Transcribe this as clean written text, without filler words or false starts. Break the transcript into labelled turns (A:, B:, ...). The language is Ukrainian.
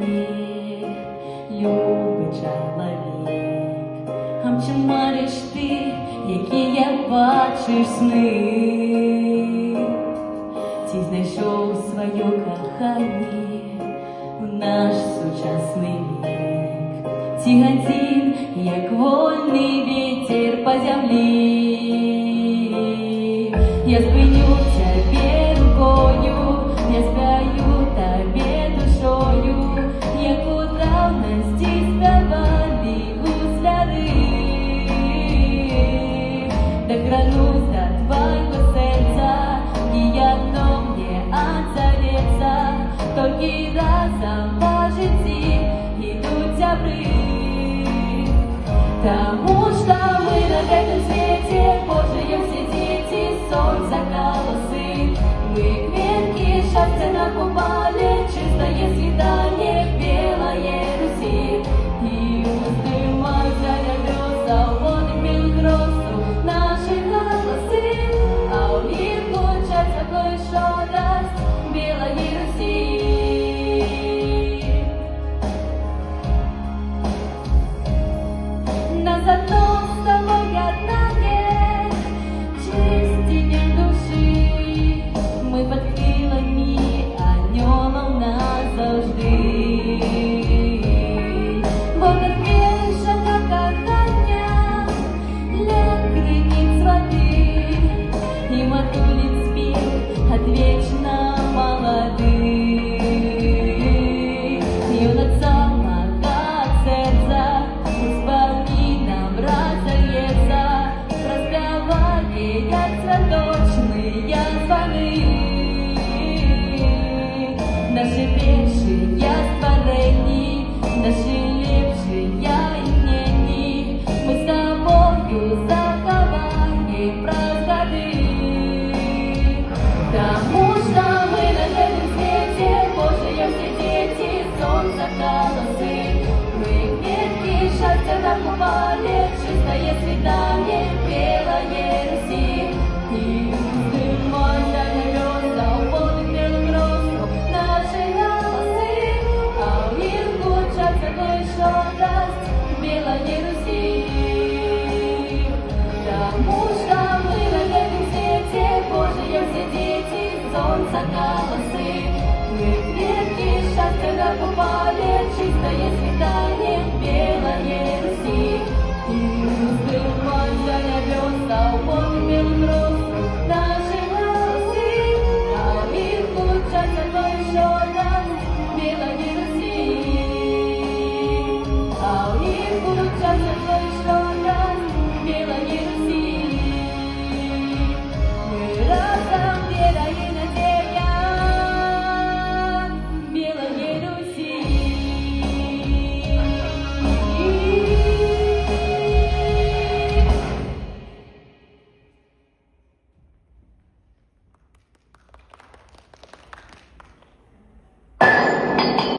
A: мені любий чоловік. А чи мариш ти, які я бачиш сни? Ти знайшов своє кохання у наш сучасний вік. Ти один, як вольний вітер по землі. Я спиню тебе рукою, я спою тебе душою, як у давності співали гусляри. Докранусь до твоего сердца, и одно мне отзовется, только разом по житті идут зябры. Тому что мы на этом свете, Божие все дети, солнца голосы. Мы кветки счастья нам упали, чистое свидание в Белой Руси. И вздымаются небеса, воды белых роз, наши голосы, а у них получается кое-что даст Белой Руси. Нас одно с тобой однає, чисті не душі, ми під крилами аньолов назавжди. Бо так більше на кохання для криниць води, і матулить спів от вечно молодих. Юноца мага серця воспоминам раздається, розпіває, як цвіточні звони. Наші перші створені, наші ліпші імені, ми з тобою заховаємо правди. Тому що ми на этом свете, Божие все дети, солнца голосы. Мы кветки счастья накупали, чистое свидание в Белой Руси. И вздымаются небеса, воды белых роз, наши голосы, а у них получается кое-что даст Белой Руси. Потому что мы на этом свете, Божие все дети, солнца голосы. Мы кветки счастья накупали, чистое свидание